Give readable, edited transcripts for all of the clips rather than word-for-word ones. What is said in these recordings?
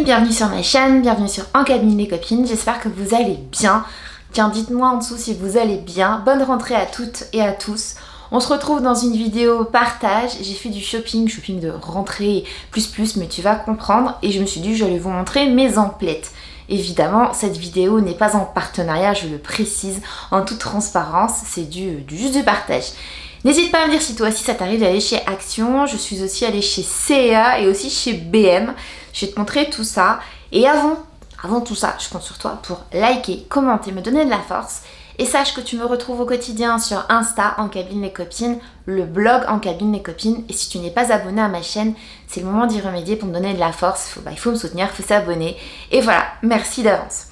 copines, bienvenue sur ma chaîne, bienvenue sur En Cabine les copines, j'espère que vous allez bien. Tiens, dites-moi en dessous si vous allez bien. Bonne rentrée à toutes et à tous. On se retrouve dans une vidéo partage. J'ai fait du shopping de rentrée plus, mais tu vas comprendre. Et je me suis dit que j'allais vous montrer mes emplettes. Évidemment, cette vidéo n'est pas en partenariat, je le précise en toute transparence, c'est juste du partage. N'hésite pas à me dire si toi aussi ça t'arrive d'aller chez Action. Je suis aussi allée chez CA et aussi chez BM. Je vais te montrer tout ça. Et avant tout ça, je compte sur toi pour liker, commenter, me donner de la force. Et sache que tu me retrouves au quotidien sur Insta, En Cabine les copines, le blog En Cabine les copines. Et si tu n'es pas abonné à ma chaîne, c'est le moment d'y remédier pour me donner de la force. Il faut me soutenir, il faut s'abonner. Et voilà, merci d'avance.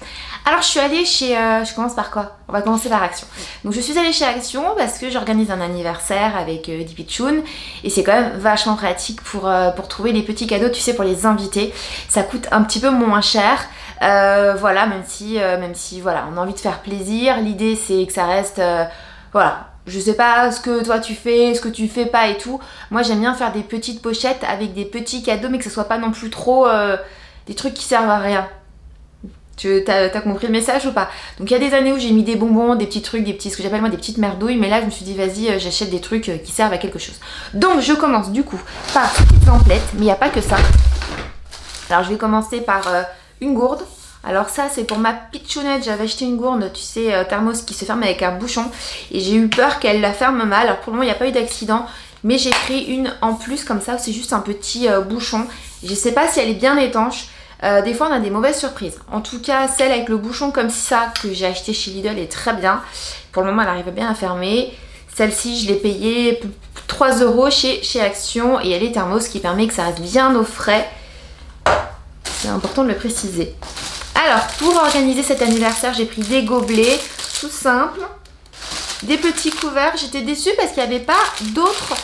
Alors je suis allée chez... je commence par quoi? On va commencer par Action. Donc je suis allée chez Action parce que j'organise un anniversaire avec Dipichoun. Et c'est quand même vachement pratique pour trouver les petits cadeaux, tu sais, pour les invités. Ça coûte un petit peu moins cher. Voilà, même si voilà, on a envie de faire plaisir. L'idée c'est que ça reste... voilà. Je sais pas ce que toi tu fais, ce que tu fais pas et tout. Moi j'aime bien faire des petites pochettes avec des petits cadeaux, mais que ce soit pas non plus trop des trucs qui servent à rien. T'as compris le message ou pas? Donc il y a des années où j'ai mis des bonbons, des petits trucs, ce que j'appelle moi des petites merdouilles, mais là je me suis dit vas-y, j'achète des trucs qui servent à quelque chose. Donc je commence du coup par petites emplettes, mais il n'y a pas que ça. Alors je vais commencer par une gourde. Alors ça c'est pour ma pitchounette, j'avais acheté une gourde, tu sais, thermos qui se ferme avec un bouchon et j'ai eu peur qu'elle la ferme mal. Alors pour le moment il n'y a pas eu d'accident, mais j'ai pris une en plus comme ça, c'est juste un petit bouchon. Je sais pas si elle est bien étanche. Des fois on a des mauvaises surprises. En tout cas celle avec le bouchon comme ça que j'ai acheté chez Lidl est très bien. Pour le moment elle arrive bien à fermer. Celle-ci je l'ai payée 3 € chez Action et elle est thermos, ce qui permet que ça reste bien au frais. C'est important de le préciser. Alors pour organiser cet anniversaire j'ai pris des gobelets tout simples, des petits couverts. J'étais déçue parce qu'il n'y avait pas d'autres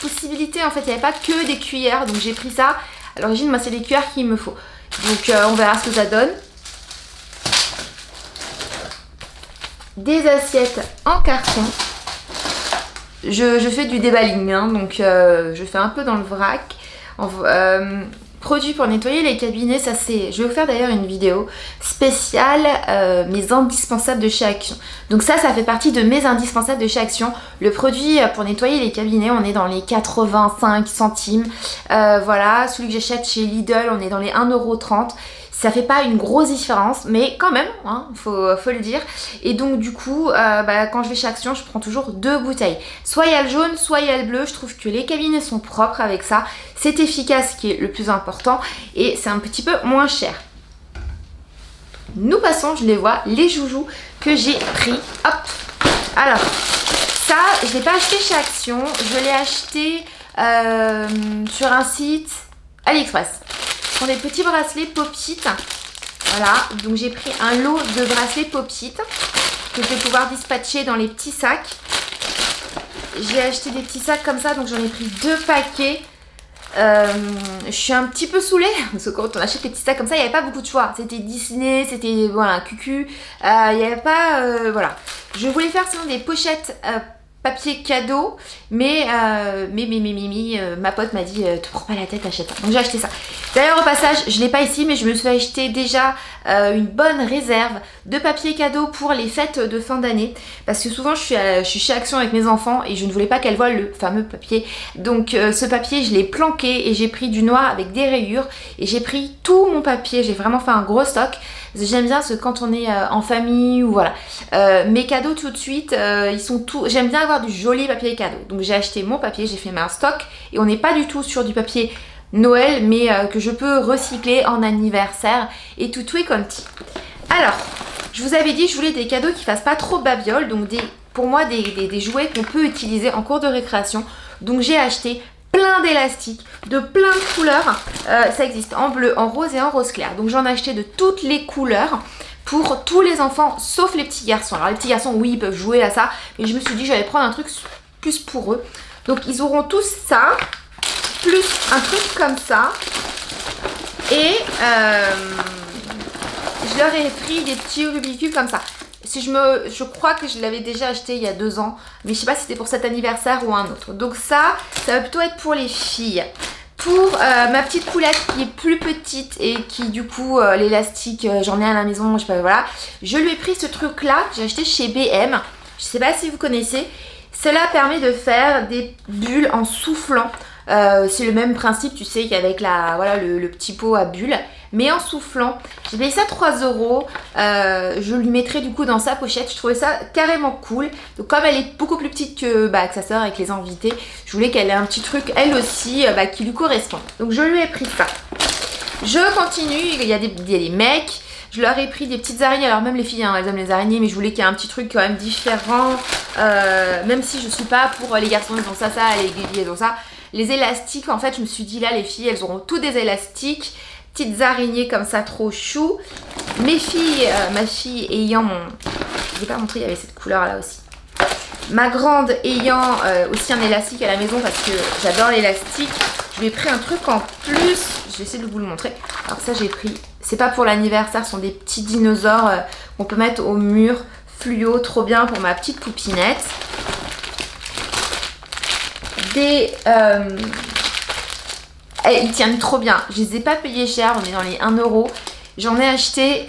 possibilités. En fait il n'y avait pas que des cuillères, donc j'ai pris ça. À l'origine, moi, c'est les cuillères qu'il me faut. Donc, on verra ce que ça donne. Des assiettes en carton. Je fais du déballing, hein, donc je fais un peu dans le vrac. Produits pour nettoyer les cabinets, ça c'est... Je vais vous faire d'ailleurs une vidéo spéciale, mes indispensables de chez Action. Donc ça fait partie de mes indispensables de chez Action. Le produit pour nettoyer les cabinets, on est dans les 85 centimes. Voilà, celui que j'achète chez Lidl, on est dans les 1,30 €. Ça fait pas une grosse différence, mais quand même, hein, faut le dire. Et donc du coup, quand je vais chez Action, je prends toujours 2 bouteilles. Soit il y a le jaune, soit il y a le bleu. Je trouve que les cabinets sont propres avec ça. C'est efficace, ce qui est le plus important. Et c'est un petit peu moins cher. Nous passons, je les vois, les joujoux que j'ai pris. Hop. Alors, ça, je ne l'ai pas acheté chez Action. Je l'ai acheté sur un site AliExpress. Ce sont des petits bracelets pop-it. Voilà, donc j'ai pris un lot de bracelets pop-it que je vais pouvoir dispatcher dans les petits sacs. J'ai acheté des petits sacs comme ça, donc j'en ai pris 2 paquets. Je suis un petit peu saoulée parce que quand on achète des petits sacs comme ça, il n'y avait pas beaucoup de choix. C'était Disney, c'était voilà, Cucu. Il n'y avait pas... voilà. Je voulais faire sinon des pochettes... papier cadeau, mais ma pote m'a dit te prends pas la tête, achète ça. Donc j'ai acheté ça. D'ailleurs au passage, je l'ai pas ici, mais je me suis acheté déjà une bonne réserve de papier cadeau pour les fêtes de fin d'année, parce que souvent je suis chez Action avec mes enfants et je ne voulais pas qu'elles voient le fameux papier. Donc ce papier je l'ai planqué et j'ai pris du noir avec des rayures et j'ai pris tout mon papier. J'ai vraiment fait un gros stock. J'aime bien ce quand on est en famille ou voilà. Mes cadeaux tout de suite, ils sont tout. J'aime bien avoir du joli papier cadeau. Donc j'ai acheté mon papier, j'ai fait un stock et on n'est pas du tout sur du papier Noël, mais que je peux recycler en anniversaire et tout est quanti. Alors, je vous avais dit, je voulais des cadeaux qui fassent pas trop babiole, donc pour moi des jouets qu'on peut utiliser en cours de récréation. Donc j'ai acheté plein d'élastiques, de plein de couleurs. Ça existe en bleu, en rose et en rose clair. Donc j'en ai acheté de toutes les couleurs pour tous les enfants, sauf les petits garçons. Alors les petits garçons, oui, ils peuvent jouer à ça, mais je me suis dit j'allais prendre un truc plus pour eux. Donc ils auront tous ça, plus un truc comme ça. Et je leur ai pris des petits Rubik's Cube comme ça. Je crois que je l'avais déjà acheté il y a 2 ans, mais je sais pas si c'était pour cet anniversaire ou un autre. Donc ça va plutôt être pour les filles. Pour ma petite poulette qui est plus petite et qui du coup l'élastique j'en ai à la maison, je sais pas, voilà. Je lui ai pris ce truc là que j'ai acheté chez BM. Je sais pas si vous connaissez. Cela permet de faire des bulles en soufflant. C'est le même principe, tu sais, qu'avec la, voilà, le petit pot à bulles. Mais en soufflant, j'ai payé ça 3 €. Je lui mettrai du coup dans sa pochette. Je trouvais ça carrément cool. Donc comme elle est beaucoup plus petite que sa sœur avec les invités, je voulais qu'elle ait un petit truc elle aussi qui lui correspond. Donc je lui ai pris ça. Je continue, il y a des mecs. Je leur ai pris des petites araignées. Alors même les filles, hein, elles aiment les araignées, mais je voulais qu'il y ait un petit truc quand même différent. Même si je suis pas pour les garçons, ils ont ça, les guillemets, ils ont ça. Les élastiques, en fait, je me suis dit là, les filles, elles auront tous des élastiques. Petites araignées comme ça, trop chou. Mes filles, ma fille ayant mon... Je vous ai pas montré, il y avait cette couleur là aussi. Ma grande ayant aussi un élastique à la maison parce que j'adore l'élastique. Je lui ai pris un truc en plus. Je vais essayer de vous le montrer. Alors ça, j'ai pris... C'est pas pour l'anniversaire, ce sont des petits dinosaures qu'on peut mettre au mur. Fluo, trop bien pour ma petite poupinette. Des... ils tiennent trop bien. Je les ai pas payés cher, on est dans les 1 €. J'en ai acheté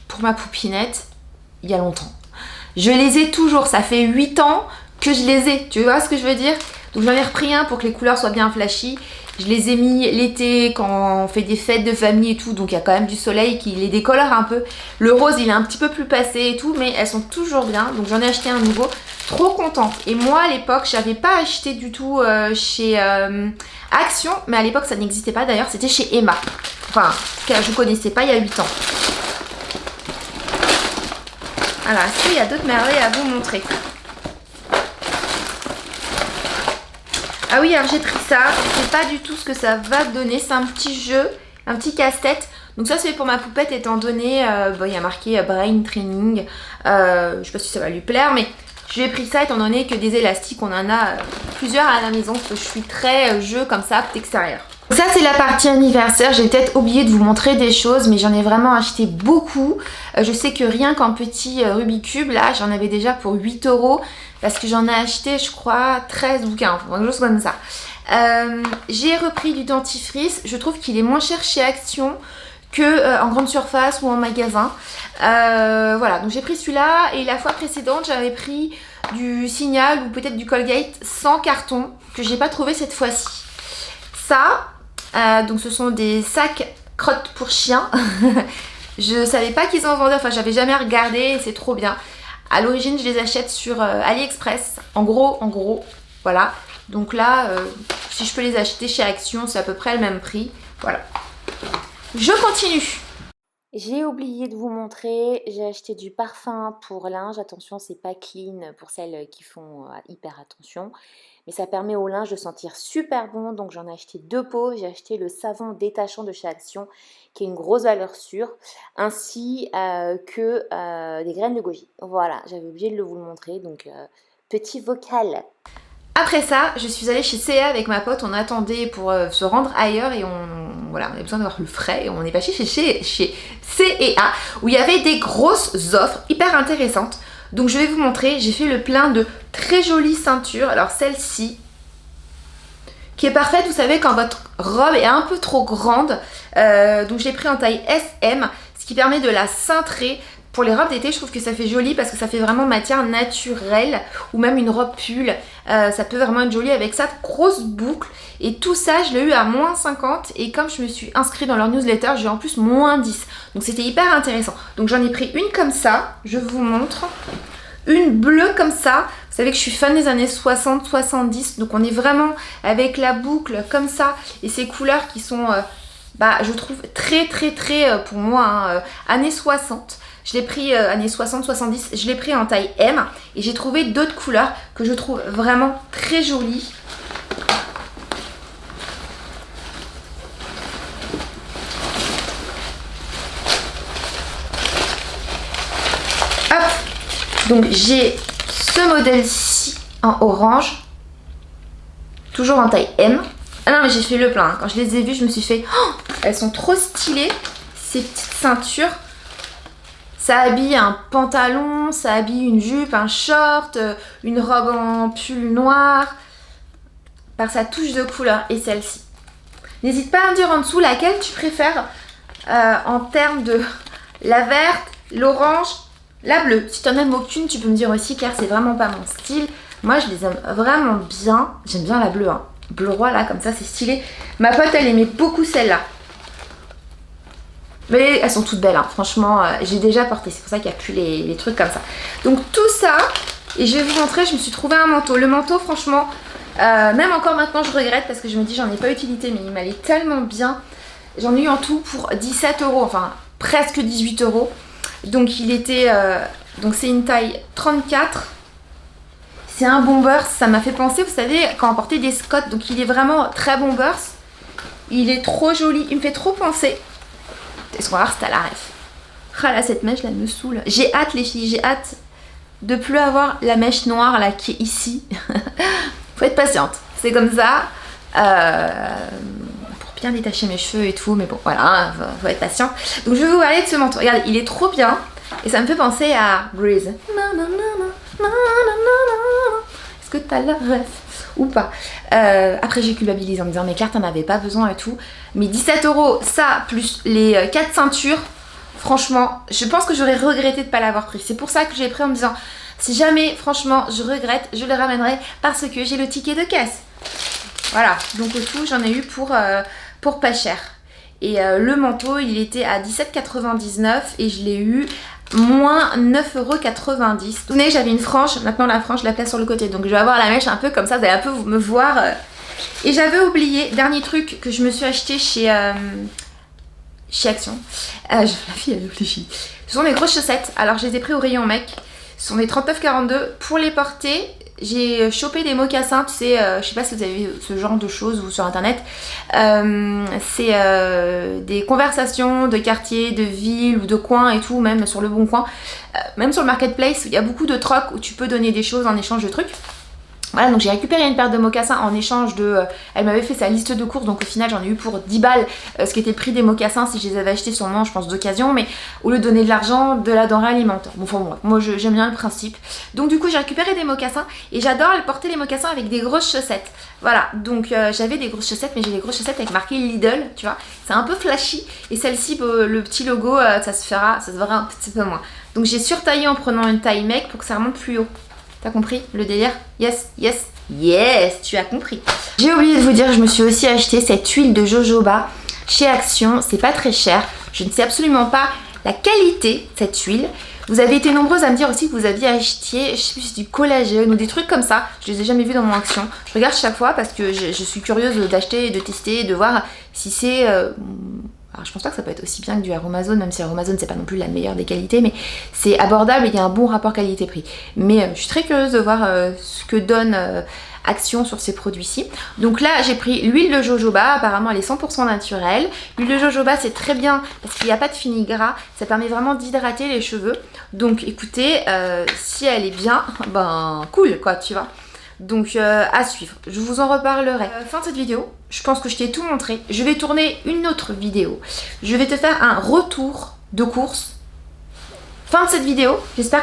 pour ma poupinette il y a longtemps. Je les ai toujours, ça fait 8 ans que je les ai. Tu vois ce que je veux dire? Donc j'en ai repris un pour que les couleurs soient bien flashy. Je les ai mis l'été quand on fait des fêtes de famille et tout. Donc il y a quand même du soleil qui les décolore un peu. Le rose il est un petit peu plus passé et tout. Mais elles sont toujours bien. Donc j'en ai acheté un nouveau. Trop contente. Et moi à l'époque j'avais pas acheté du tout chez Action. Mais à l'époque ça n'existait pas d'ailleurs. C'était chez Emma. Enfin je connaissais pas il y a 8 ans. Alors est-ce qu'il y a d'autres merveilles à vous montrer? Ah oui, alors j'ai pris ça, je sais pas du tout ce que ça va donner, c'est un petit jeu, un petit casse-tête. Donc ça c'est pour ma poupette étant donné, il y a marqué Brain Training, je sais pas si ça va lui plaire, mais je lui ai pris ça étant donné que des élastiques, on en a plusieurs à la maison, parce que je suis très jeu comme ça, extérieur. Ça c'est la partie anniversaire, j'ai peut-être oublié de vous montrer des choses mais j'en ai vraiment acheté beaucoup. Je sais que rien qu'en petit Rubik's Cube, là j'en avais déjà pour 8 € parce que j'en ai acheté je crois 13 ou 15, quelque chose comme ça. J'ai repris du dentifrice, je trouve qu'il est moins cher chez Action que en grande surface ou en magasin. Voilà, donc j'ai pris celui-là et la fois précédente j'avais pris du Signal ou peut-être du Colgate sans carton que j'ai pas trouvé cette fois-ci. Ça, donc ce sont des sacs crottes pour chiens. Je savais pas qu'ils en vendaient, enfin j'avais jamais regardé et c'est trop bien. À l'origine je les achète sur AliExpress, en gros, voilà. Donc là, si je peux les acheter chez Action, c'est à peu près le même prix, voilà. Je continue. J'ai oublié de vous montrer, j'ai acheté du parfum pour linge. Attention, c'est pas clean pour celles qui font hyper attention. Mais ça permet au linge de sentir super bon. Donc j'en ai acheté 2 pots. J'ai acheté le savon détachant de chez Action, qui est une grosse valeur sûre. Ainsi que des graines de goji. Voilà, j'avais oublié de vous le montrer. Donc petit vocal. Après ça, je suis allée chez C&A avec ma pote, on attendait pour se rendre ailleurs et voilà, on avait besoin d'avoir le frais et on est passé chez C&A où il y avait des grosses offres hyper intéressantes. Donc je vais vous montrer, j'ai fait le plein de très jolies ceintures. Alors celle-ci, qui est parfaite, vous savez quand votre robe est un peu trop grande, donc je l'ai pris en taille SM, ce qui permet de la cintrer. Pour les robes d'été, je trouve que ça fait joli parce que ça fait vraiment matière naturelle ou même une robe pull. Ça peut vraiment être joli avec ça, grosse boucle. Et tout ça, je l'ai eu à moins 50 et comme je me suis inscrite dans leur newsletter, j'ai eu en plus moins 10. Donc c'était hyper intéressant. Donc j'en ai pris une comme ça, je vous montre. Une bleue comme ça. Vous savez que je suis fan des années 60-70. Donc on est vraiment avec la boucle comme ça et ces couleurs qui sont, je trouve très pour moi, années 60. Je l'ai pris années 60-70, je l'ai pris en taille M et j'ai trouvé d'autres couleurs que je trouve vraiment très jolies. Hop, donc j'ai ce modèle-ci en orange, toujours en taille M. Ah non mais j'ai fait le plein, hein. Quand je les ai vues je me suis fait, oh, elles sont trop stylées ces petites ceintures. Ça habille un pantalon, ça habille une jupe, un short, une robe en pull noir, par sa touche de couleur. Et celle-ci, N'hésite pas à me dire en dessous laquelle tu préfères en termes de la verte, l'orange, la bleue. Si tu n'en aimes aucune, tu peux me dire aussi, Claire, c'est vraiment pas mon style. Moi, je les aime vraiment bien. J'aime bien la bleue, hein. Bleu roi, là, comme ça, c'est stylé. Ma pote, elle aimait beaucoup celle-là. Mais elles sont toutes belles, hein. Franchement, j'ai déjà porté. C'est pour ça qu'il n'y a plus les trucs comme ça. Donc, tout ça, et je vais vous montrer, je me suis trouvé un manteau. Le manteau, franchement, même encore maintenant, je regrette parce que je me dis, j'en ai pas utilité, mais il m'allait tellement bien. J'en ai eu en tout pour 17 €, enfin, presque 18 €. Donc, il était... donc, c'est une taille 34. C'est un bomber, ça m'a fait penser, vous savez, quand on portait des Scott. Donc, il est vraiment très bombers. Il est trop joli, il me fait trop penser. Est-ce qu'on va voir si t'as la ref? Ah là, cette mèche là me saoule. J'ai hâte les filles, j'ai hâte de plus avoir la mèche noire là qui est ici. Faut être patiente, c'est comme ça. Pour bien détacher mes cheveux et tout, mais bon voilà, hein, faut être patiente. Donc je vais vous parler de ce manteau. Regardez, il est trop bien et ça me fait penser à Breeze. Est-ce que t'as la ref ou pas? Après j'ai culpabilisé en me disant mais Claire t'en avais pas besoin et tout. Mais 17 €, ça plus les 4 ceintures, franchement je pense que j'aurais regretté de pas l'avoir pris. C'est pour ça que j'ai pris en me disant si jamais franchement je regrette, je le ramènerai parce que j'ai le ticket de caisse. Voilà, donc au tout j'en ai eu pour pas cher. Et le manteau il était à 17,99 € et je l'ai eu moins 9,90 €. Vous savez, j'avais une frange, maintenant la frange je la place sur le côté, donc je vais avoir la mèche un peu comme ça, vous allez un peu me voir. Et j'avais oublié, dernier truc que je me suis acheté chez Action. La fille elle réfléchit. Ce sont mes grosses chaussettes, alors je les ai pris au rayon mec. Ce sont des 39,42 €. Pour les porter, j'ai chopé des mocassins, tu sais, je sais pas si vous avez vu ce genre de choses ou sur internet. C'est des conversations de quartier, de ville ou de coin et tout, même sur le bon coin. Même sur le marketplace, il y a beaucoup de trocs où tu peux donner des choses en échange de trucs. Voilà, donc j'ai récupéré une paire de mocassins en échange de... elle m'avait fait sa liste de courses, donc au final j'en ai eu pour 10 balles, ce qui était le prix des mocassins si je les avais achetés sûrement, je pense, d'occasion, mais au lieu de donner de l'argent, de la denrée alimentaire. Bon, enfin bon, moi j'aime bien le principe. Donc du coup j'ai récupéré des mocassins et j'adore porter les mocassins avec des grosses chaussettes. Voilà, donc j'avais des grosses chaussettes, mais j'ai des grosses chaussettes avec marqué Lidl, tu vois. C'est un peu flashy, et celle-ci, le petit logo, ça se verra un petit peu moins. Donc j'ai surtaillé en prenant une taille mec pour que ça remonte plus haut. T'as compris le délire? Yes, yes, yes, tu as compris. J'ai oublié de vous dire, je me suis aussi acheté cette huile de jojoba chez Action. C'est pas très cher. Je ne sais absolument pas la qualité de cette huile. Vous avez été nombreuses à me dire aussi que vous aviez acheté, je sais plus, du collagène ou des trucs comme ça. Je les ai jamais vus dans mon Action. Je regarde chaque fois parce que je suis curieuse d'acheter, de tester, de voir si c'est... Alors je pense pas que ça peut être aussi bien que du Aromazone, même si Aromazone c'est pas non plus la meilleure des qualités, mais c'est abordable et il y a un bon rapport qualité-prix. Mais je suis très curieuse de voir ce que donne Action sur ces produits-ci. Donc là j'ai pris l'huile de jojoba, apparemment elle est 100% naturelle. L'huile de jojoba c'est très bien parce qu'il n'y a pas de fini gras, ça permet vraiment d'hydrater les cheveux. Donc écoutez, si elle est bien, ben cool quoi, tu vois. Donc à suivre, je vous en reparlerai. Fin de cette vidéo, je pense que je t'ai tout montré. Je vais tourner une autre vidéo. Je vais te faire un retour de course. Fin de cette vidéo, j'espère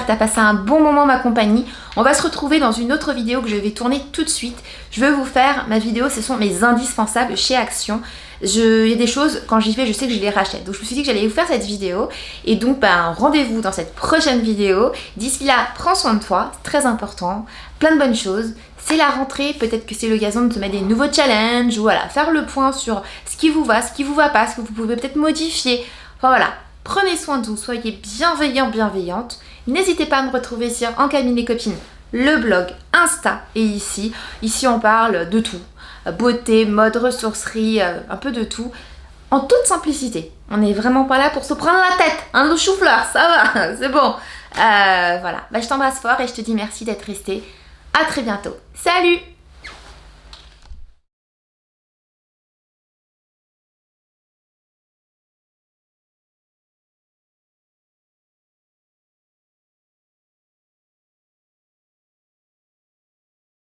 que tu as passé un bon moment ma compagnie. On va se retrouver dans une autre vidéo que je vais tourner tout de suite. Je vais vous faire ma vidéo, ce sont mes indispensables chez Action. Il y a des choses, quand j'y vais, je sais que je les rachète. Donc je me suis dit que j'allais vous faire cette vidéo. Et donc rendez-vous dans cette prochaine vidéo. D'ici là, prends soin de toi, c'est très important. Plein de bonnes choses. C'est la rentrée, peut-être que c'est l'occasion de te mettre des nouveaux challenges. Ou voilà, faire le point sur ce qui vous va, ce qui vous va pas, ce que vous pouvez peut-être modifier. Enfin voilà, prenez soin de vous, soyez bienveillants, bienveillantes. N'hésitez pas à me retrouver sur En Cabine les Copines, le blog, Insta et ici. Ici on parle de tout. Beauté, mode, ressourcerie, un peu de tout, en toute simplicité. On n'est vraiment pas là pour se prendre la tête, le chou-fleur, ça va, c'est bon. Voilà, je t'embrasse fort et je te dis merci d'être resté. À très bientôt. Salut!